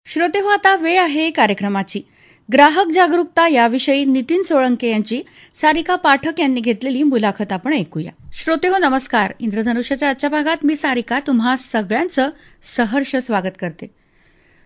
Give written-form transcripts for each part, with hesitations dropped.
श्रोते हो, आता वेळ आहे कार्यक्रमाची. ग्राहक जागरूकता याविषयी नितीन सोळंके यांची सारिका पाठक यांनी घेतलेली मुलाखत आपण ऐकूया. श्रोते हो, नमस्कार. इंद्रधनुष्याच्या आजच्या भागात मी सारिका तुम्हा सगळ्यांचं सहर्ष स्वागत करते.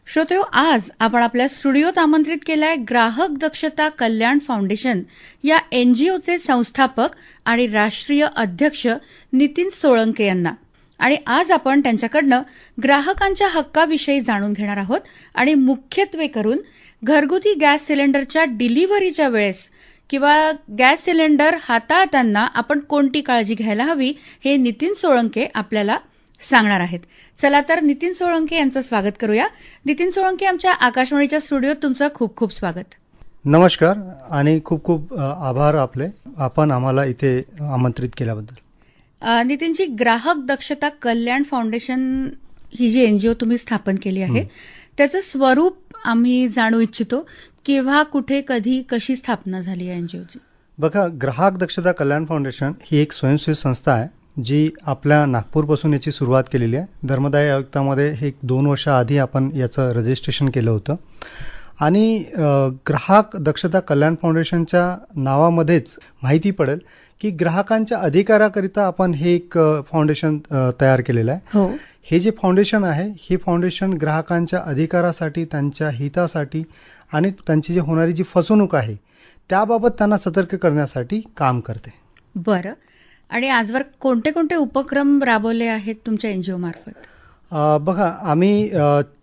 श्रोते हो, आज आपण आपल्या स्टुडिओत आमंत्रित केलाय ग्राहक दक्षता कल्याण फाउंडेशन या एनजीओचे संस्थापक आणि राष्ट्रीय अध्यक्ष नितीन सोळंके यांना. आणि आज आपण त्यांच्याकडनं ग्राहकांच्या हक्काविषयी जाणून घेणार आहोत आणि मुख्यत्वे करून घरगुती गॅस सिलेंडरच्या डिलिव्हरीच्या वेळेस किंवा गॅस सिलेंडर हाताळताना आपण कोणती काळजी घ्यायला हवी हे नितीन सोळंके आपल्याला सांगणार आहेत. चला तर नितीन सोळंके यांचं स्वागत करूया. नितीन सोळंके, आमच्या आकाशवाणीच्या स्टुडिओत तुमचं खूप खूप स्वागत. नमस्कार आणि खूप खूप आभार आपले, आपण आम्हाला इथे आमंत्रित केल्याबद्दल. नितीनजी, ग्राहक दक्षता कल्याण फाउंडेशन ही जी एनजीओ तुम्ही स्थापन केली आहे त्याचं स्वरूप आम्ही जाणू इच्छितो. केव्हा, कुठे, कधी, कशी स्थापना झाली या एनजीओची? बघा, ग्राहक दक्षता कल्याण फाउंडेशन ही एक स्वयंसेवी संस्था आहे जी आपल्या नागपूरपासून याची सुरुवात केलेली आहे. धर्मदाय आयुक्तामध्ये हे 2 वर्षाआधी आपण याचं रजिस्ट्रेशन केलं होतं. आणि ग्राहक दक्षता कल्याण फाउंडेशनच्या नावामध्येच माहिती पडेल की ग्राहकांच्या अधिकाराकरिता आपण हे एक फाउंडेशन तयार केलेलं आहे. हो. हे जे फाउंडेशन आहे, हे फाउंडेशन ग्राहकांच्या अधिकारासाठी, त्यांच्या हितासाठी आणि त्यांची जी होणारी जी फसवणूक आहे त्याबाबत त्यांना सतर्क करण्यासाठी काम करते. बरं. आणि आजवर कोणते कोणते उपक्रम राबवले आहेत तुमच्या एनजीओ मार्फत? बघा, आम्ही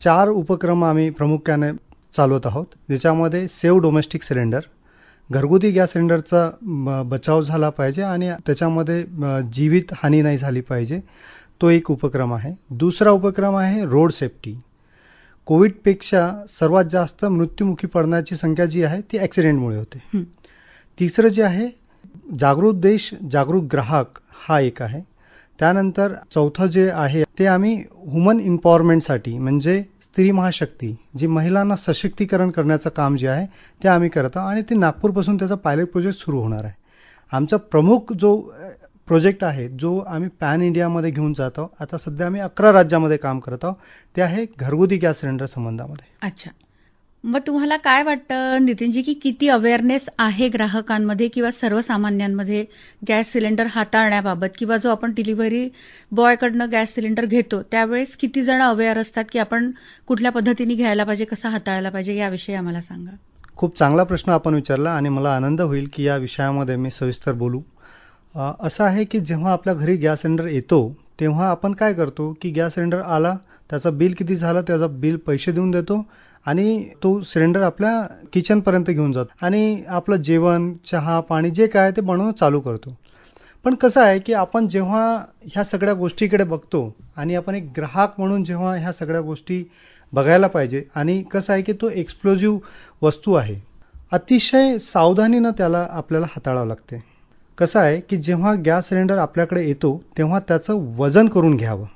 4 उपक्रम आम्ही प्रामुख्याने चालवत आहोत, ज्याच्यामध्ये सेव्ह डोमेस्टिक सिलेंडर, घरगुती गॅस सिलेंडरचा बचाव झाला पाहिजे आणि त्याच्यामध्ये जीवित हानी नाही झाली पाहिजे, तो एक उपक्रम आहे. दुसरा उपक्रम आहे रोड सेफ्टी. कोविडपेक्षा सर्वात जास्त मृत्युमुखी पडण्याची संख्या जी आहे ती ॲक्सिडेंटमुळे होते. तिसरं जे आहे जागरूक देश जागरूक ग्राहक, हा एक आहे. त्यानंतर चौथं जे आहे ते आम्ही ह्युमन एम्पॉवरमेंटसाठी, म्हणजे स्त्री महाशक्ती, जी महिलांना सशक्तीकरण करण्याचं काम जे आहे ते आम्ही करत आहोत आणि ते नागपूरपासून त्याचा पायलट प्रोजेक्ट सुरू होणार आहे. आमचा प्रमुख जो प्रोजेक्ट आहे, जो आम्ही पॅन इंडियामध्ये घेऊन जातो, आता सध्या आम्ही 11 राज्यामध्ये काम करत आहोत, ते आहे घरगुती गॅस सिलेंडर संबंधामध्ये. अच्छा, मग तुम्हाला काय वाटतं नितीनजी की किती अवेअरनेस आहे ग्राहकांमध्ये किंवा सर्वसामान्यांमध्ये गॅस सिलेंडर हाताळण्याबाबत, किंवा जो आपण डिलिव्हरी बॉयकडनं गॅस सिलेंडर घेतो त्यावेळेस किती जण अवेअर असतात की आपण कुठल्या पद्धतीने घ्यायला पाहिजे, कसा हाताळायला पाहिजे, याविषयी आम्हाला सांगा. खूप चांगला प्रश्न आपण विचारला आणि मला आनंद होईल की या विषयामध्ये मी सविस्तर बोलू. असं आहे की जेव्हा आपल्या घरी गॅस सिलेंडर येतो तेव्हा आपण काय करतो की गॅस सिलेंडर आला, त्याचं बिल किती झालं, त्याचं बिल पैसे देऊन देतो आणि तो सिलेंडर आपल्या किचनपर्यंत घेऊन जातो आणि आपलं जेवण, चहा, पाणी जे काय ते बनवणं चालू करतो. पण कसं आहे की आपण जेव्हा ह्या सगळ्या गोष्टीकडे बघतो आणि आपण एक ग्राहक म्हणून जेव्हा ह्या सगळ्या गोष्टी बघायला पाहिजे, आणि कसं आहे की तो एक्सप्लोजिव्ह वस्तू आहे, अतिशय सावधानीनं त्याला आपल्याला हाताळावं लागते. कसं आहे की जेव्हा गॅस सिलेंडर आपल्याकडे येतो तेव्हा त्याचं वजन करून घ्यावं.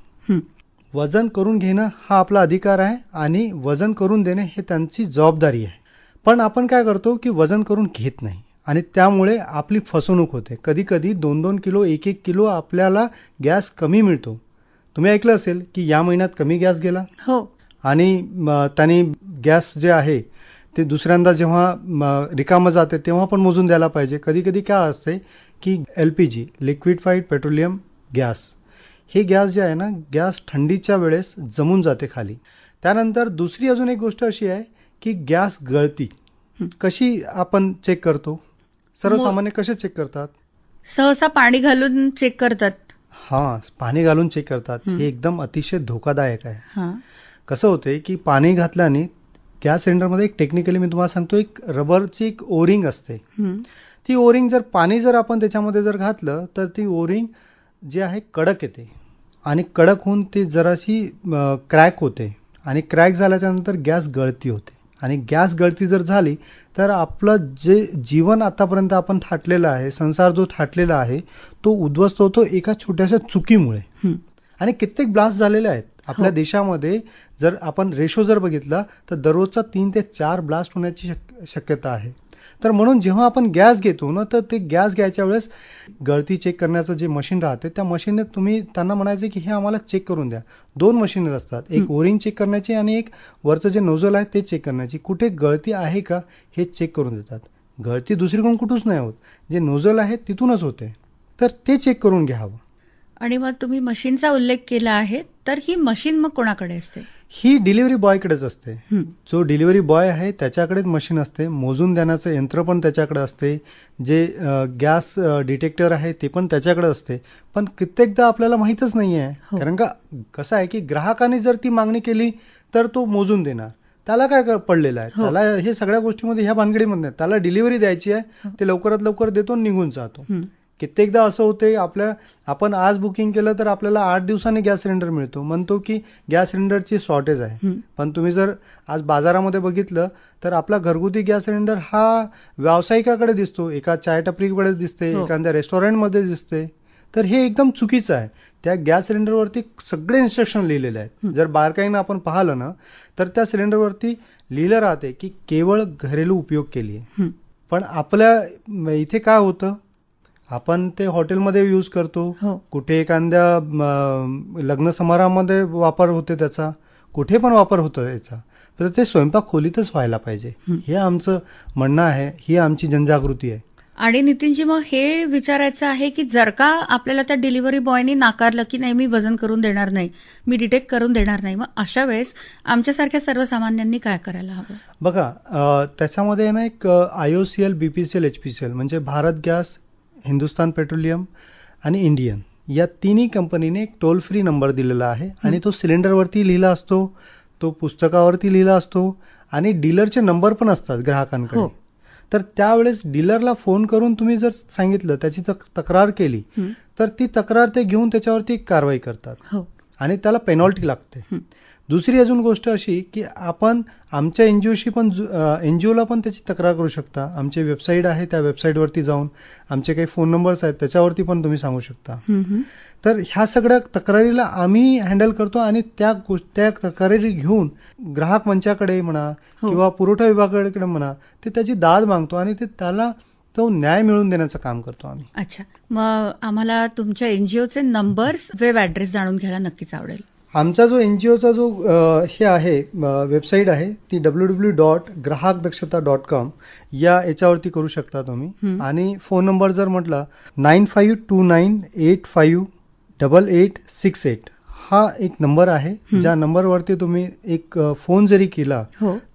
वजन करून घेणं हा आपला अधिकार आहे आणि वजन करून देणे हे त्यांची जबाबदारी आहे. पण आपण काय करतो की वजन करून घेत नाही आणि त्यामुळे आपली फसवणूक होते. कधी कधी 2-2 किलो, 1-1 किलो आपल्याला गॅस कमी मिळतो. तुम्ही ऐकलं असेल की या महिन्यात कमी गॅस गेला. हो. आणि त्यांनी गॅस जे आहे ते दुसऱ्यांदा जेव्हा रिकामं जाते तेव्हा पण मोजून द्यायला पाहिजे. कधी कधी काय असते की LPG, लिक्विडफाईड पेट्रोलियम गॅस, हे गॅस जे आहे ना, गॅस थंडीच्या वेळेस जमून जाते खाली. त्यानंतर दुसरी अजून एक गोष्ट अशी आहे की गॅस गळती कशी आपण चेक करतो, सर्वसामान्य कसे चेक करतात? सहसा पाणी घालून चेक करतात. हां, पाणी घालून चेक करतात. हे एकदम अतिशय धोकादायक आहे. कसं होते की पाणी घातल्याने गॅस सिलेंडरमध्ये एक टेक्निकली मी तुम्हाला सांगतो, एक रबरची एक ओरिंग असते. ती ओरिंग जर पाणी जर आपण त्याच्यामध्ये जर घातलं तर ती ओरिंग जी आहे कडक येते आणि कडक होऊन ती जराशी क्रॅक होते आणि क्रॅक झाल्याच्यानंतर गॅस गळती होते. आणि गॅस गळती जर झाली तर आपलं जे जीवन आतापर्यंत आपण थाटलेलं आहे, संसार जो थाटलेला आहे, तो उद्ध्वस्त होतो एका छोट्याशा चुकीमुळे. आणि कित्येक ब्लास्ट झालेले आहेत आपल्या देशामध्ये. जर आपण रेशो जर बघितला तर दररोजचा 3 ते 4 ब्लास्ट होण्याची शक्यता आहे. तर म्हणून जेव्हा आपण गॅस घेतो ना, तर ते गॅस घ्यायच्या वेळेस गळती चेक करण्याचं जे मशीन राहते त्या मशीनने तुम्ही त्यांना म्हणायचे की हे आम्हाला चेक करून द्या. 2 मशीन असतात, एक ओरिंग चेक करण्याची आणि एक वरचं जे नोझल आहे ते चेक करण्याची. कुठे गळती आहे का हे चेक करून देतात. गळती दुसरीकडून कुठूच नाही होत, जे नोझल आहे तिथूनच होते, तर ते चेक करून घ्यावं. आणि मग तुम्ही मशीनचा उल्लेख केला आहे, तर ही मशीन मग कोणाकडे असते? ही डिलिव्हरी बॉयकडेच असते. जो डिलिव्हरी बॉय आहे त्याच्याकडेच मशीन असते. मोजून देण्याचं यंत्र पण त्याच्याकडे असते. जे गॅस डिटेक्टर आहे ते पण त्याच्याकडे असते. पण कित्येकदा आपल्याला माहीतच नाही आहे. कारण का कसं आहे की ग्राहकाने जर ती मागणी केली तर तो मोजून देणार. त्याला काय पडलेलं आहे, त्याला हे सगळ्या गोष्टीमध्ये ह्या भानगडीमध्ये नाही. त्याला डिलिव्हरी द्यायची आहे, ते लवकरात लवकर देतो, निघून जातो. कित्येकदा असं होते आपण आज बुकिंग केलं तर आपल्याला 8 दिवसांनी गॅस सिलेंडर मिळतो. म्हणतो की गॅस सिलेंडरची शॉर्टेज आहे. पण तुम्ही जर आज बाजारामध्ये बघितलं तर आपला घरगुती गॅस सिलेंडर हा व्यावसायिकाकडे दिसतो, एका चाय टपरीकडे दिसते, एखाद्या रेस्टॉरंटमध्ये दिसते. तर हे एकदम चुकीचं आहे. त्या गॅस सिलेंडरवरती सगळे इन्स्ट्रक्शन लिहिलेले आहेत. जर बारकाईनं आपण पाहिलं ना तर त्या सिलेंडरवरती लिहिलं राहते की केवळ घरेलू उपयोग केली आहे. पण आपल्या इथे काय होतं, आपण ते हॉटेलमध्ये यूज करतो, कुठे एखाद्या लग्न समारंभामध्ये वापर होते त्याचा, कुठे पण वापर होतो याचा. तर ते स्वयंपाक खोलीतच व्हायला पाहिजे, हे आमचं म्हणणं आहे. ही आमची जनजागृती आहे. आणि नितीनजी, मग हे विचारायचं आहे की जर का आपल्याला त्या डिलिव्हरी बॉयनी नाकारलं की नाही, मी वजन करून देणार नाही, मी डिटेक्ट करून देणार नाही, मग अशा वेळेस आमच्यासारख्या सर्वसामान्यांनी काय करायला हवं? बघा, त्याच्यामध्ये ना एक IOCL, BPCL, HPCL म्हणजे भारत गॅस, हिंदुस्तान पेट्रोलियम आणि इंडियन, या तिन्ही कंपनीने एक टोल फ्री नंबर दिलेला आहे. आणि तो सिलेंडरवरती लिहिला असतो, तो पुस्तकावरती लिहिला असतो आणि डीलरचे नंबर पण असतात ग्राहकांकडे. तर त्यावेळेस डीलरला फोन करून तुम्ही जर सांगितलं, त्याची तक्रार केली, तर ती तक्रार ते घेऊन त्याच्यावरती कारवाई करतात आणि त्याला पेनॉल्टी लागते. दुसरी अजून गोष्ट अशी की आपण आमच्या एनजीओशी पण एनजीओला पण त्याची तक्रार करू शकता. आमची वेबसाईट आहे, त्या वेबसाईटवरती जाऊन आमचे काही फोन नंबर्स आहेत त्याच्यावरती पण तुम्ही सांगू शकता. तर ह्या सगळ्या तक्रारीला आम्ही हँडल करतो आणि त्या तक्रारी घेऊन ग्राहक मंचाकडे म्हणा किंवा पुरवठा विभागाकडे म्हणा, ते त्याची दाद मागतो आणि त्याला तो न्याय मिळवून देण्याचं काम करतो आम्ही. अच्छा, मग आम्हाला तुमच्या एनजीओचे नंबर्स, वेब ॲड्रेस जाणून घ्यायला नक्कीच आवडेल. आमचा जो एनजीओचा जो हे आहे वेबसाईट आहे ती www.grahakdakshata.com या याच्यावरती करू शकता तुम्ही. आणि फोन नंबर जर म्हटला 9529858868 हा एक नंबर आहे. ज्या नंबरवरती तुम्ही एक फोन जरी केला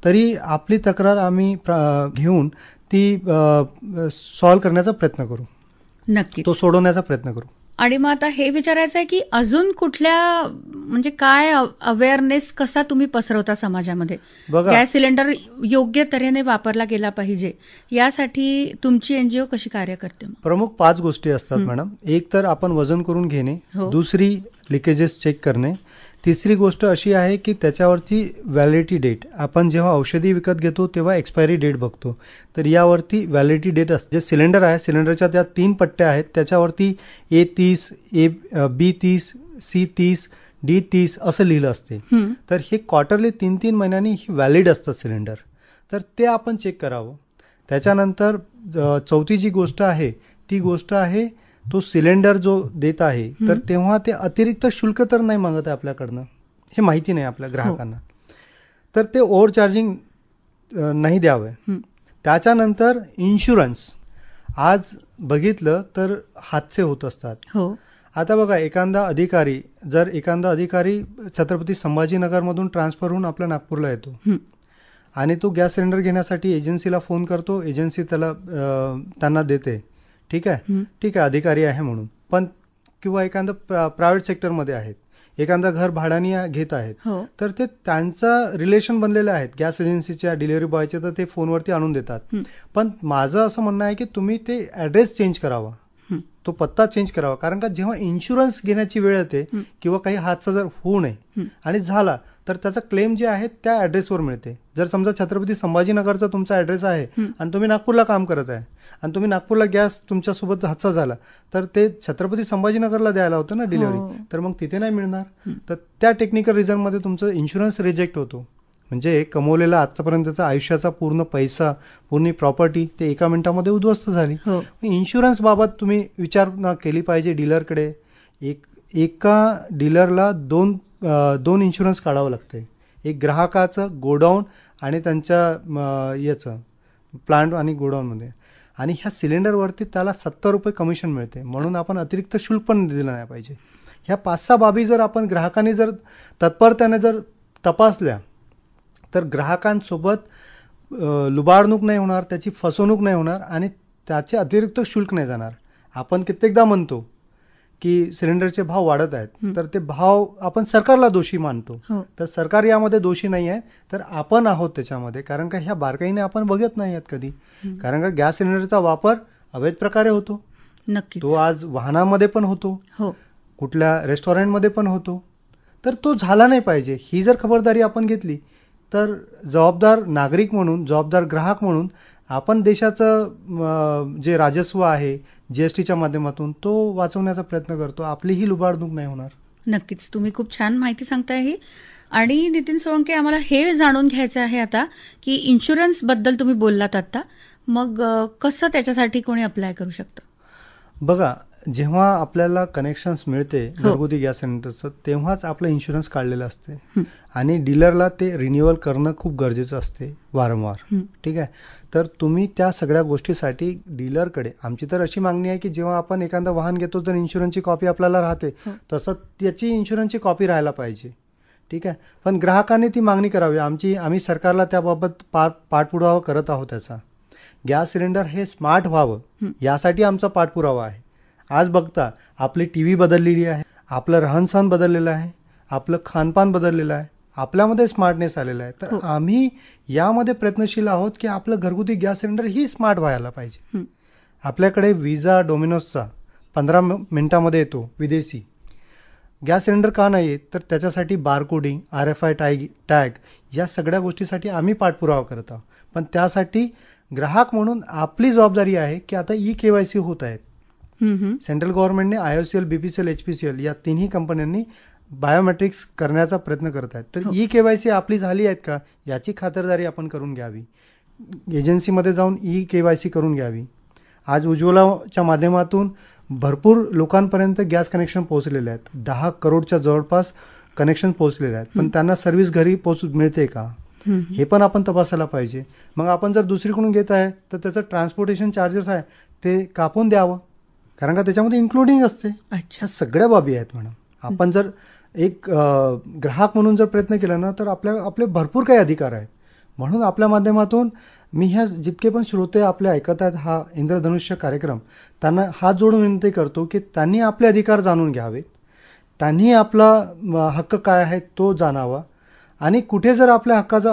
तरी आपली तक्रार आम्ही घेऊन ती सॉल्व्ह करण्याचा प्रयत्न करू, नक्की तो सोडवण्याचा प्रयत्न करू. आणि मग आता हे विचारायचं आहे की अजून कुठल्या, म्हणजे काय अवेअरनेस कसा तुम्ही पसरवता समाजामध्ये? गॅस सिलेंडर योग्य तऱ्हेने वापरला गेला पाहिजे, यासाठी तुमची एनजीओ कशी कार्य करते? प्रमुख 5 गोष्टी असतात मॅडम. एक तर आपण वजन करून घेणे, दुसरी लिकेजेस चेक करणे, तिसरी गोष्ट अशी आहे की त्याच्यावरती व्हॅलिडिटी डेट, आपण जेव्हा औषधी विकत घेतो तेव्हा एक्सपायरी डेट बघतो, तर यावरती व्हॅलिडिटी डेट असते. जे सिलेंडर आहे, सिलेंडरच्या त्या 3 पट्ट्या आहेत, त्याच्यावरती A30, B30, C30, D30 असं लिहिलं असते. तर हे क्वार्टरली 3-3 महिन्यांनी ही व्हॅलिड असतं सिलेंडर, तर ते आपण चेक करावं. त्याच्यानंतर चौथी जी गोष्ट आहे ती गोष्ट आहे तो सिलेंडर जो देत आहे, तर तेव्हा ते अतिरिक्त शुल्क तर नाही मागत आहे आपल्याकडनं, हे माहिती नाही आपल्या ग्राहकांना, तर ते ओव्हर चार्जिंग नाही द्यावं. त्याच्यानंतर इन्शुरन्स, आज बघितलं तर हादसे होत असतात. आता बघा, एखादा अधिकारी छत्रपती संभाजीनगरमधून ट्रान्सफर होऊन आपल्या नागपूरला येतो आणि तो गॅस सिलेंडर घेण्यासाठी एजन्सीला फोन करतो, एजन्सी त्यांना देते. ठीक आहे, अधिकारी आहे म्हणून. पण किंवा एखादं प्रायव्हेट सेक्टरमध्ये आहेत, एखादं घर भाड्याने घेत आहेत, तर ते त्यांचा रिलेशन बनलेले आहेत गॅस एजन्सीच्या डिलिव्हरी बॉयचे, तर ते फोनवरती आणून देतात. पण माझं असं म्हणणं आहे की तुम्ही ते ॲड्रेस चेंज करावा, तो पत्ता चेंज करावा. कारण का जेव्हा इन्शुरन्स घेण्याची वेळ येते किंवा काही हादसा जर होऊ नये आणि झाला तर त्याचा क्लेम जे आहे त्या ॲड्रेसवर मिळते. जर समजा छत्रपती संभाजीनगरचा तुमचा ॲड्रेस आहे आणि तुम्ही नागपूरला काम करत आहे आणि तुम्ही नागपूरला गॅस तुमच्यासोबत हादसा झाला, तर ते छत्रपती संभाजीनगरला द्यायला होतं ना डिलिव्हरी, तर मग तिथे नाही मिळणार. तर त्या टेक्निकल रिझनमध्ये तुमचं इन्शुरन्स रिजेक्ट होतो. म्हणजे कमवलेला आतापर्यंतचा आयुष्याचा पूर्ण पैसा, पूर्ण प्रॉपर्टी ते एका मिनिटामध्ये उद्ध्वस्त झाली. हो. इन्शुरन्स बाबत तुम्ही विचारणा केली पाहिजे डीलरकडे. एका डीलरला दोन इन्शुरन्स काढावं लागते. एक ग्राहकाचं गोडाऊन आणि त्यांच्या याचं प्लांट आणि गोडाऊनमध्ये, आणि ह्या सिलेंडरवरती त्याला 70 रुपये कमिशन मिळते. म्हणून आपण अतिरिक्त शुल्क पण दिलं नाही पाहिजे. ह्या 5-6 बाबी जर आपण ग्राहकांनी जर तत्परतेने जर तपासल्या तर ग्राहकांसोबत लुबाडणूक नाही होणार, त्याची फसवणूक नाही होणार आणि त्याचे अतिरिक्त शुल्क नाही जाणार. आपण कित्येकदा म्हणतो की सिलेंडरचे भाव वाढत आहेत, तर ते भाव आपण सरकारला दोषी मानतो. तर सरकार यामध्ये दोषी नाही आहे, तर आपण आहोत त्याच्यामध्ये. कारण का ह्या बारकाईने आपण बघत नाही आहेत कधी. कारण का गॅस सिलेंडरचा वापर अवैध प्रकारे होतो. नक्कीच. तो आज वाहनामध्ये पण होतो, हो, कुठल्या रेस्टॉरंटमध्ये पण होतो. तर तो झाला नाही पाहिजे. ही जर खबरदारी आपण घेतली तर जबाबदार नागरिक म्हणून, जबाबदार ग्राहक म्हणून आपण देशाचं जे राजस्व आहे GSTच्या माध्यमातून तो वाचवण्याचा प्रयत्न करतो. आपली ही लुबाडणूक नाही होणार. नक्कीच. तुम्ही खूप छान माहिती सांगताय ही. आणि नितीन सोळंके, आम्हाला हे जाणून घ्यायचं आहे आता की इन्शुरन्स बद्दल तुम्ही बोललात आता, मग कसं त्याच्यासाठी कोणी अप्लाय करू शकतं? बघा, जेव्हा आपल्याला कनेक्शन्स मिळते घरगुती गॅस सिलेंडरचं, तेव्हाच आपलं इन्शुरन्स काढलेलं असते आणि डीलरला ते रिन्युअल करणं खूप गरजेचं असते वारंवार. ठीक आहे. तर तुम्ही त्या सगळ्या गोष्टीसाठी डीलरकडे, आमची तर अशी मागणी आहे की जेव्हा आपण एखादं वाहन घेतो तर इन्शुरन्सची कॉपी आपल्याला राहते, तसं त्याची इन्शुरन्सची कॉपी राहायला पाहिजे. ठीक आहे. पण ग्राहकांनी ती मागणी करावी. आम्ही सरकारला त्याबाबत पाठपुरावा करत आहोत. त्याचा गॅस सिलेंडर हे स्मार्ट व्हावं यासाठी आमचा पाठपुरावा आहे. आज बघता आपली TV बदललेली आहे, आपलं रहनसहन बदललेलं आहे, आपलं खानपान बदललेलं आहे, आपल्यामध्ये स्मार्टनेस आलेला आहे. तर आम्ही यामध्ये प्रयत्नशील आहोत की आपलं घरगुती गॅस सिलेंडर ही स्मार्ट व्हायला पाहिजे. आपल्याकडे विजा डोमिनोजचा 15 मिनिटामध्ये येतो विदेशी गॅस सिलेंडर का नाही येत, तर त्याच्यासाठी बारकोडिंग, RFI टॅग या सगळ्या गोष्टीसाठी आम्ही पाठपुरावा करत आहोत. पण त्यासाठी ग्राहक म्हणून आपली जबाबदारी आहे की आता KYC होत आहेत. सेंट्रल गव्हर्नमेंटने IOCL, BPCL, HPCL या तिन्ही कंपन्यांनी बायोमेट्रिक्स करण्याचा प्रयत्न करत आहेत. तर KYC आपली झाली आहेत का याची खातरदारी आपण करून घ्यावी. एजन्सीमध्ये जाऊन KYC करून घ्यावी. आज उज्ज्वलाच्या माध्यमातून भरपूर लोकांपर्यंत गॅस कनेक्शन पोहोचलेले आहेत. 10 करोडच्या जवळपास कनेक्शन पोहोचलेले आहेत. पण त्यांना सर्व्हिस घरी मिळते का हे पण आपण तपासायला पाहिजे. मग आपण जर दुसरीकडून घेत आहे तर त्याचं ट्रान्सपोर्टेशन चार्जेस आहे ते कापून द्यावं, कारण का त्याच्यामध्ये इन्क्लुडिंग असते. ह्या सगळ्या बाबी आहेत मॅडम. आपण जर एक ग्राहक म्हणून जर प्रयत्न केला ना तर आपले भरपूर काही अधिकार आहेत. म्हणून आपल्या माध्यमातून मी ह्या जितके पण श्रोते आपले ऐकत आहेत हा इंद्रधनुष्य कार्यक्रम, त्यांना हात जोडून विनंती करतो की त्यांनी आपले अधिकार जाणून घ्यावेत, त्यांनी आपला हक्क काय आहे तो जाणावा, आणि कुठे जर आपल्या हक्काचा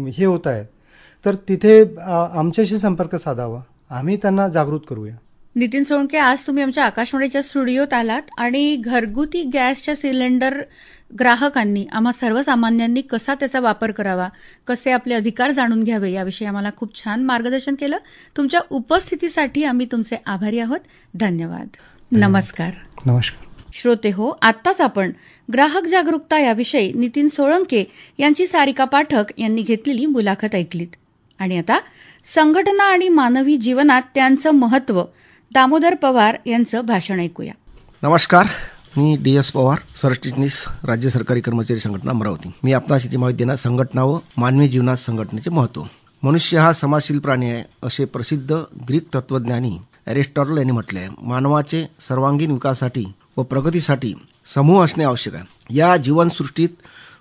हे होत आहे तर तिथे आमच्याशी संपर्क साधावा. आम्ही त्यांना जागृत करूया. नितीन सोळंके, आज तुम्ही आमच्या आकाशवाणीच्या स्टुडिओत आलात आणि घरगुती गॅसच्या सिलेंडर ग्राहकांनी, आम्हा सर्वसामान्यांनी कसा त्याचा वापर करावा, कसे आपले अधिकार जाणून घ्यावे याविषयी आम्हाला खूप छान मार्गदर्शन केलं. तुमच्या उपस्थितीसाठी आम्ही तुमचे आभारी आहोत. धन्यवाद. नमस्कार. नमस्कार. श्रोते हो, आत्ताच आपण ग्राहक जागरूकता याविषयी नितीन सोळंके यांची सारिका पाठक यांनी घेतलेली मुलाखत ऐकलीत. आणि आता संघटना आणि मानवी जीवनात त्यांचं महत्त्व, दामोदर पवार यांचं भाषण ऐकूया. नमस्कार, मी DS पवार, सरचिटणीस राज्य सरकारी कर्मचारी संघटना अमरावती. मी आपणास माहिती देणार संघटना व मानवी जीवनात संघटनेचे महत्त्व. मनुष्य हा समाजशील प्राणी आहे असे प्रसिद्ध ग्रीक तत्वज्ञानी एरिस्टॉटल यांनी म्हटले आहे. मानवाचे सर्वांगीण विकासासाठी व प्रगतीसाठी समूह असणे आवश्यक आहे. या जीवनसृष्टीत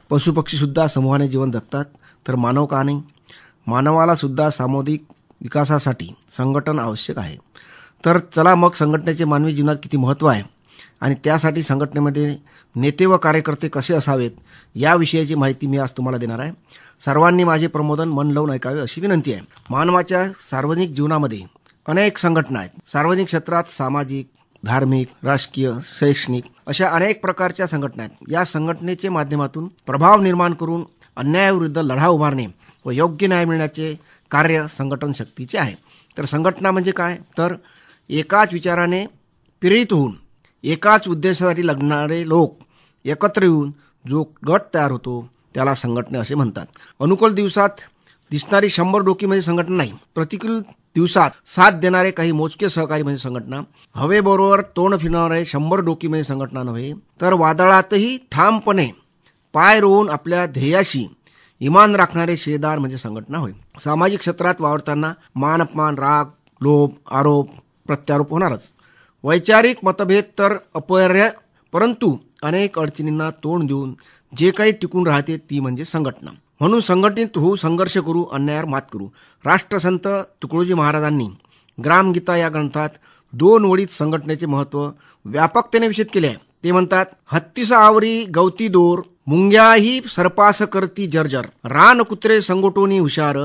पशुपक्षीसुद्धा समूहाने जीवन जगतात, तर मानव का नाही? मानवाला सुद्धा सामुदायिक विकासासाठी संघटन आवश्यक आहे. तर चला मग संघटनेचे मानवी जीवनात किती महत्त्व आहे आणि त्यासाठी संघटनेमध्ये नेते व कार्यकर्ते कसे असावेत याविषयीची माहिती मी आज तुम्हाला देणार आहे. सर्वांनी माझे प्रबोधन मन लावून ऐकावे अशी विनंती आहे. मानवाच्या सार्वजनिक जीवनामध्ये अनेक संघटना आहेत. सार्वजनिक क्षेत्रात सामाजिक, धार्मिक, राजकीय, शैक्षणिक अशा अनेक प्रकारच्या संघटना आहेत. या संघटनेचे माध्यमातून प्रभाव निर्माण करून अन्यायाविरुद्ध लढा उभारणे व योग्य न्याय मिळण्याचे कार्य संघटन शक्तीचे आहे. तर संघटना म्हणजे काय? तर एकाच विचाराने प्रेरित होऊन एकाच उद्देशासाठी लढणारे लोक एकत्र येऊन जो गट तयार होतो त्याला संघटना असे म्हणतात. अनुकूल दिवसात दिसणारी 100 डोकी म्हणजे संघटना नाही. प्रतिकूल दिवसात साथ देणारे काही मोजके सहकारी म्हणजे संघटना. हवेबरोबर तोंड फिरणारे 100 डोकी म्हणजे संघटना नव्हे, तर वादळातही ठामपणे पाय रोवून आपल्या ध्येयाशी इमान राखणारे शिलेदार म्हणजे संघटना होय. सामाजिक क्षेत्रात वावरताना मान अपमान, राग, लोभ, आरोप, प्रत्यारोप होणारच. वैचारिक मतभेद तर अपरिहार्य, परंतु अनेक अडचणींना तोंड देऊन जे काही टिकून राहते ती म्हणजे संघटना. म्हणून संघटित होऊ, संघर्ष करू, अन्यायावर मात करू. राष्ट्रसंत तुकडोजी महाराजांनी ग्रामगीता या ग्रंथात 2 ओळीत संघटनेचे महत्त्व व्यापकतेने विषद केले आहे. ते म्हणतात, हत्तीसा आवरी गवती दोर, मुंग्याही सरपास करती जर्जर, रान कुत्रे संगोटोनी हुशार,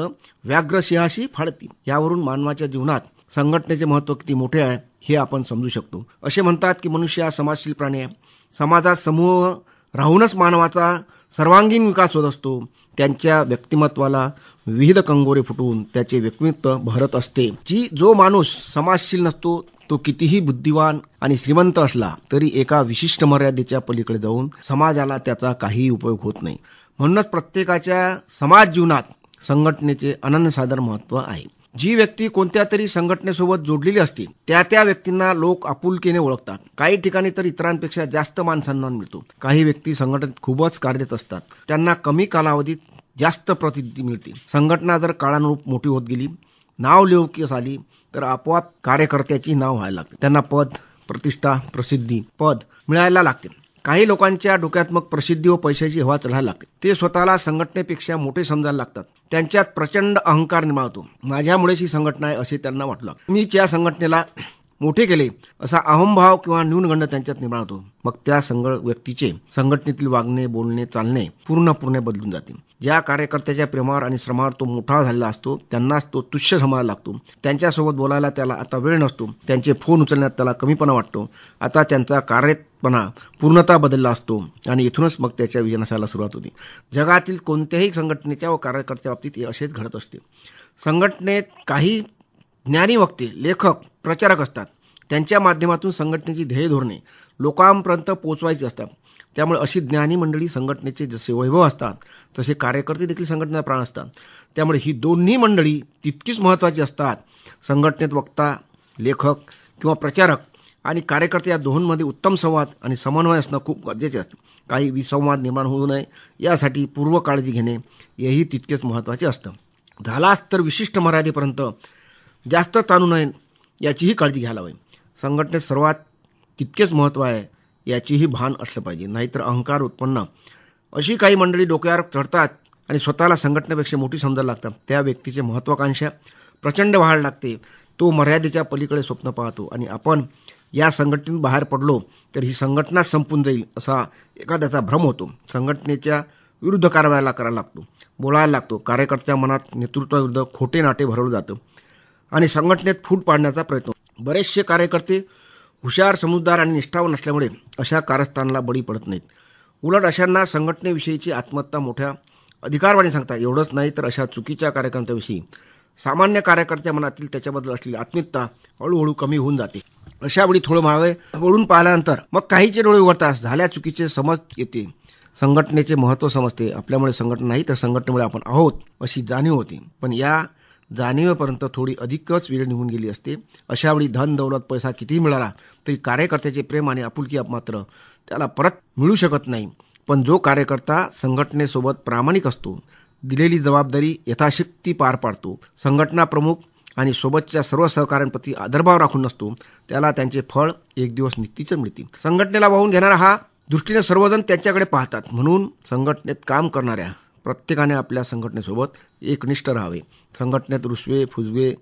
व्याघ्र सिंहाशी फाडती. यावरून मानवाच्या जीवनात संघटनेचे महत्त्व किती मोठे आहे हे आपण समजू शकतो. असे म्हणतात की मनुष्य हा समाजशील प्राणी आहे. समाजात समूह राहूनच मानवाचा सर्वांगीण विकास होत असतो. त्यांच्या व्यक्तिमत्वाला विविध कंगोरे फुटून त्याचे व्यक्तिमत्व भरत असते. जो माणूस समाजशील नसतो तो कितीही बुद्धिवान आणि श्रीमंत असला तरी एका विशिष्ट मर्यादेच्या पलीकडे जाऊन समाजाला त्याचा काही उपयोग होत नाही. म्हणूनच प्रत्येकाच्या समाज जीवनात संघटनेचे अनन्यसाधारण महत्त्व आहे. जी व्यक्ती कोणत्या तरी संघटनेसोबत जोडलेली असते त्या व्यक्तींना लोक आपुलकीने ओळखतात. काही ठिकाणी तर इतरांपेक्षा जास्त मानसन्मान मिळतो. काही व्यक्ती संघटनेत खूपच कार्यरत असतात, त्यांना कमी कालावधीत जास्त प्रसिद्धी मिळते. संघटना जर काळानुरूप मोठी होत गेली, नाव लौकिक आली तर आपोआप कार्यकर्त्याची नाव व्हायला लागते. त्यांना पद, प्रतिष्ठा, प्रसिद्धी, पद मिळायला लागते. काही लोकांच्या डोक्यात मग प्रसिद्धी व पैशाची हवा चढायला लागते. ते स्वतःला संघटनेपेक्षा मोठे समजायला लागतात. त्यांच्यात प्रचंड अहंकार निर्माण होतो. माझ्यामुळेच ही संघटना आहे असे त्यांना वाटलं. मीच या संघटनेला मोठे केले असा अहंभाव किंवा न्यूनगंड त्यांच्यात निर्माण होतो. मग त्या व्यक्तीचे संघटनेतील वागणे, बोलणे, चालणे पूर्णपणे बदलून जाते. ज्या कार्यकर्त्याच्या प्रेमावर आणि श्रमावर तो मोठा झालेला असतो त्यांनाच तो तुच्छ समजायला लागतो. त्यांच्यासोबत बोलायला त्याला आता वेळ नसतो. त्यांचे फोन उचलण्यात त्याला कमीपणा वाटतो. आता त्यांचा कार्यपणा पूर्णतः बदलला असतो आणि इथूनच मग त्याच्या विजनासाला सुरुवात होती. जगातील कोणत्याही संघटनेच्या व कार्यकर्त्या बाबतीत असेच घडत असते. संघटनेत काही ज्ञानी वक्ते, लेखक, प्रचारक असतात. त्यांच्या माध्यमातून संघटनेची ध्येय धोरणे लोकांपर्यंत पोहोचवायची असतात. त्यामुळे अशी ज्ञानी मंडळी संघटनेचे जसे वैभव असतात तसे कार्यकर्ते देखील संघटनेचा प्राण असतात. त्यामुळे ही दोन्ही मंडळी तितकीच महत्त्वाची असतात. संघटनेत वक्ता, लेखक किंवा प्रचारक आणि कार्यकर्ते या दोहोंमध्ये उत्तम संवाद आणि समन्वय असणं खूप गरजेचे असते. काही विसंवाद निर्माण होऊ नये यासाठी पूर्व काळजी घेणे हेही तितकेच महत्त्वाचे असतं. झालाच तर विशिष्ट मर्यादेपर्यंत जास्त ताणू नये याचीही काळजी घ्यायला हवी. संघटनेत सर्वात तितकेच महत्त्व आहे याचीही भान असलं पाहिजे. नाहीतर अहंकार उत्पन्न अशी काही मंडळी डोक्यावर चढतात आणि स्वतःला संघटनेपेक्षा मोठी समजायला लागतात. त्या व्यक्तीची महत्त्वाकांक्षा प्रचंड वाढायला लागते. तो मर्यादेच्या पलीकडे स्वप्न पाहतो आणि आपण या संघटनेतून बाहेर पडलो तर ही संघटना संपून जाईल असा एखाद्याचा भ्रम होतो. संघटनेच्या विरुद्ध कारवाया करायला लागतो, बोलायला लागतो. कार्यकर्त्या मनात नेतृत्वाविरुद्ध खोटे नाटे भरवलं जातं आणि संघटनेत फूट पाडण्याचा प्रयत्न. बरेचसे कार्यकर्ते हुशार, समजदार आणि निष्ठावान नसल्यामुळे अशा कारस्थानाला बळी पडत नाहीत. उलट अशांना संघटनेविषयीची आत्महत्या मोठ्या अधिकारवाणी सांगतात. एवढंच नाही तर अशा चुकीच्या कार्यकर्त्याविषयी सामान्य कार्यकर्त्या मनातील त्याच्याबद्दल असलेली आत्मीयता हळूहळू कमी होऊन जाते. अशा वेळी थोडं मागे वळून पाहिल्यानंतर मग काहीचे डोळे उघडतात. झाल्या चुकीचे समज येते. संघटनेचे महत्त्व समजते. आपल्यामुळे संघटना नाही तर संघटनेमुळे आपण आहोत अशी जाणीव होती. पण या जाणीवेपर्यंत थोडी अधिकच वेळ निघून गेली असते. अशावेळी धन, दौलत, पैसा कितीही मिळाला तरी कार्यकर्त्याचे प्रेम आणि आपुलकी मात्र त्याला परत मिळू शकत नाही. पण जो कार्यकर्ता संघटनेसोबत प्रामाणिक असतो, दिलेली जबाबदारी यथाशक्ती पार पाडतो, संघटना प्रमुख आणि सोबतच्या सर्व सहकाऱ्यांप्रती आदरभाव राखून नसतो, त्याला त्यांचे फळ एक दिवस निश्चितच मिळतील. संघटनेला वाहून घेणारा हा दृष्टीने सर्वजण त्याच्याकडे पाहतात. म्हणून संघटनेत काम करणाऱ्या प्रत्येकाने आपल्या संघटनेसोबत एकनिष्ठ राहावे. संघटनेत रुसवे, फुजवे,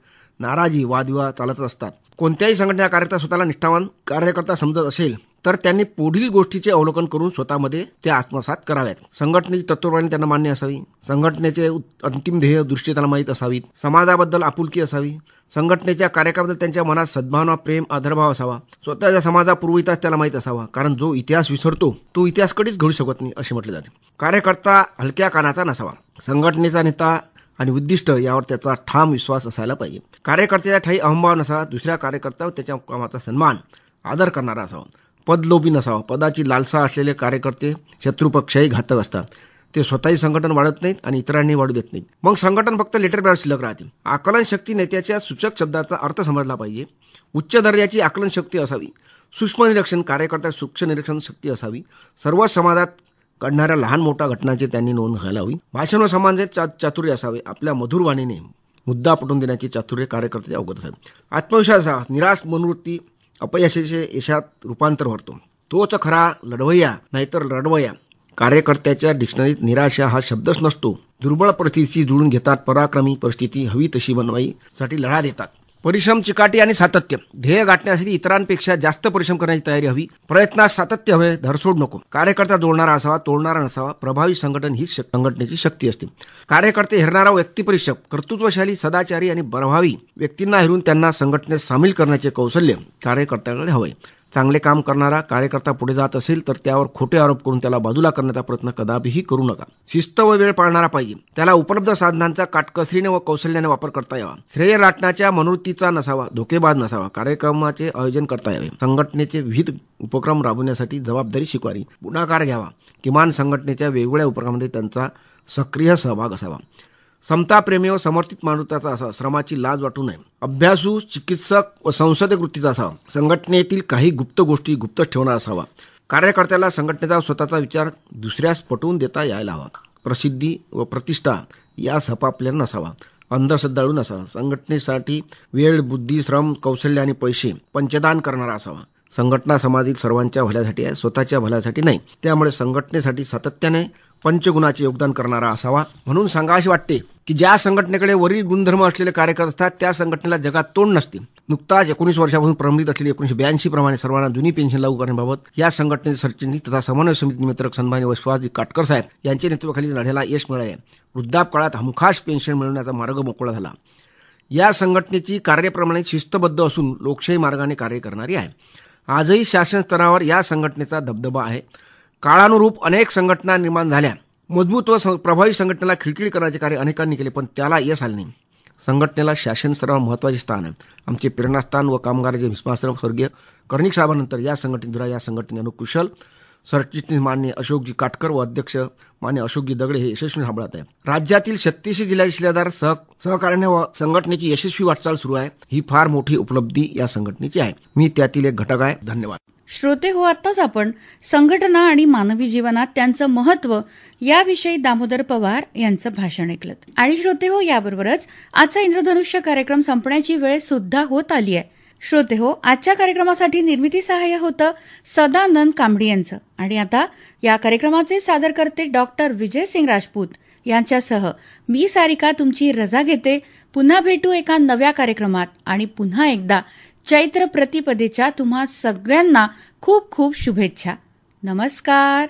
नाराजी, वादविवाद चालतच असतात. कोणत्याही संघटना कार्यकर्ता स्वतःला निष्ठावान कार्यकर्ता समजत असेल तर त्यांनी पुढील गोष्टीचे अवलोकन करून स्वतःमध्ये ते आत्मसात कराव्यात. संघटनेची तत्वप्रणाली त्यांना मान्य असावी. संघटनेचे अंतिम ध्येय दृष्टी त्यांना माहीत असावीत. समाजाबद्दल आपुलकी असावी. संघटनेच्या कार्याबद्दल त्यांच्या मनात सद्भावना, प्रेम, आदरभाव असावा. स्वतःच्या समाजापूर्व इतिहास त्याला माहीत असावा. कारण जो इतिहास विसरतो तो इतिहास कधीच घडू शकत नाही असे म्हटले जाते. कार्यकर्ता हलक्या कानाचा नसावा. संघटनेचा नेता आणि उद्दिष्ट यावर त्याचा ठाम विश्वास असायला पाहिजे. कार्यकर्त्याच्या ठाई अहंभाव नसावा. दुसऱ्या कार्यकर्त्यावर त्याच्या कामाचा सन्मान, आदर करणारा असावा. पदलोभी नसावा. पदाची लालसा असलेले कार्यकर्ते शत्रुपक्षही घातक असतात. ते स्वतःही संघटन वाढत नाहीत आणि इतरांनी वाढू देत नाहीत. मग संघटन फक्त लेटर पॅड शिल्लक राहते. आकलन शक्ती नेत्याच्या सूचक शब्दाचा अर्थ समजला पाहिजे. उच्च दर्जाची आकलन शक्ती असावी. सूक्ष्म निरीक्षण कार्यकर्त्या सूक्ष्म निरीक्षण शक्ती असावी. सर्व समाजात घडणाऱ्या लहान मोठ्या घटनांची त्यांनी नोंद घ्यायला हवी. भाषण व समाजाचे चातुर्य असावे. आपल्या मधुर वाणीने मुद्दा पटवून देण्याची चातुर्य कार्यकर्त्याचे अवगत असावे. आत्मविश्वास असावा. निराश मनोवृत्ती अपयशाचे यशात रूपांतर होतो. तोच खरा लढवय्या नाहीतर रडवया. कार्यकर्त्याच्या डिक्शनरीत निराशा हा शब्दच नसतो. दुर्बळ परिस्थितीशी जुळून घेतात. पराक्रमी परिस्थिती हवी तशी बनवायसाठी लढा देतात. परिश्रम, चिकाटी आणि सातत्य. ध्येय गाठण्यासाठी इतरांपेक्षा जास्त परिश्रम करण्याची तयारी हवी. प्रयत्नात सातत्य हवे, धरसोड नको. कार्यकर्ता जोडणारा असावा, तोडणारा नसावा. प्रभावी संघटन हीच संघटनेची शक्ती असते. कार्यकर्ते हेरणारा व्यक्तिपरिश्रम, कर्तृत्वशाली, सदाचारी आणि प्रभावी व्यक्तींना हेरून त्यांना संघटनेत सामील करण्याचे कौशल्य कार्यकर्त्याकडे हवे. चांगले काम करणारा कार्यकर्ता पुढे जात असेल तर त्यावर खोटे आरोप करून त्याला बाजूला करण्याचा प्रयत्न कदापिही करू नका. शिस्त व वेळ पाळणारा पाहिजे. त्याला उपलब्ध साधनांचा काटकसरीने व कौशल्याने वापर करता यावा. श्रेय लाटण्याच्या मनोवृत्तीचा नसावा, धोकेबाज नसावा. कार्यक्रमाचे आयोजन करता यावे. संघटनेचे विविध उपक्रम राबवण्यासाठी जबाबदारी स्वीकारावी. पुढाकार घ्यावा. किमान संघटनेच्या वेगवेगळ्या उपक्रमांमध्ये त्यांचा सक्रिय सहभाग असावा. समताप्रेमी व समर्पित मानवताचा असावा. श्रमाची लाज वाटू नये. अभ्यासू, चिकित्सक व संसदीय वृत्तीचा असावा. संघटनेतील काही गुप्त गोष्टी गुप्तच ठेवणार असावा. कार्यकर्त्याला संघटनेचा स्वतःचा विचार दुसऱ्यास पटवून देता यायला हवा. प्रसिद्धी व प्रतिष्ठा यास हपापलेला नसावा. अंधश्रद्धाळू नसावा. संघटनेसाठी वेळ, बुद्धी, श्रम, कौशल्य आणि पैसे पंचदान करणारा असावा. संघटना समाजातील सर्वांच्या भल्यासाठी आहे, स्वतःच्या भल्यासाठी नाही. त्यामुळे संघटनेसाठी सातत्याने पंचगुणाचे योगदान करणारा असावा. म्हणून सांगावयाचे वाटते की ज्या संघटनेकडे वरील गुणधर्म असलेले कार्यकर्ते असतात त्या संघटनेला जगात तोड नसते. नुकताच 19 वर्षापासून प्रलंबित असलेली 1982 प्रमाणे सर्वांना जुनी पेन्शन लागू करण्याबाबत या संघटनेचे सरचिटणीस तथा समन्वय समिती निमित्तक सन्माननीय विश्वासजी काटकर साहेब यांच्या नेतृत्वाखाली लढ्याला यश मिळाले. वृद्धापकाळात हमखास पेन्शन मिळवण्याचा मार्ग मोकळा झाला. या संघटनेची कार्यप्रमाणे शिस्तबद्ध असून लोकशाही मार्गाने कार्य करणारी आहे. आजही शासन स्तरावर या संघटनेचा दबदबा आहे. काळानुरूप अनेक संघटना निर्माण झाल्या. मजबूत व प्रभावी संघटनेला खिळखिळ करण्याचे कार्य अनेकांनी केले, पण त्याला यश आले नाही. संघटनेला शासन स्तरावर महत्त्वाचे स्थान आहे. आमचे प्रेरणास्थान व कामगाराचे भीष्माश्रम स्वर्गीय कर्णिक साहेबांनंतर या संघटनेद्वारा या संघटने अनुकुशल सरचिटणीस माननीय अशोकजी काटकर व अध्यक्ष माननीय अशोकजी दगडे हे यशस्वी सांभाळत आहे. राज्यातील 36 जिल्ह्याचे शिलेदार सहकार्याने व संघटनेची यशस्वी वाटचाल सुरू आहे. ही फार मोठी उपलब्धी या संघटनेची आहे. मी त्यातील एक घटक आहे. धन्यवाद. श्रोते हो, आत्ताच आपण संघटना आणि मानवी जीवनात त्यांचं महत्त्व याविषयी दामोदर पवार यांचं भाषण ऐकलं. आणि श्रोते हो, याबरोबरच आजचा इंद्रधनुष्य कार्यक्रम संपण्याची वेळ सुद्धा होत आली आहे. श्रोते हो, आजच्या कार्यक्रमासाठी निर्मिती सहाय्य होतं सदानंद कांबडी यांचं. आणि आता या कार्यक्रमाचे सादरकर्ते डॉक्टर विजय सिंग राजपूत यांच्यासह मी सारिका तुमची रजा घेते. पुन्हा भेटू एका नव्या कार्यक्रमात. आणि पुन्हा एकदा चैत्र प्रतिपदेच्या तुम्हा सगळ्यांना खूप खूप शुभेच्छा. नमस्कार.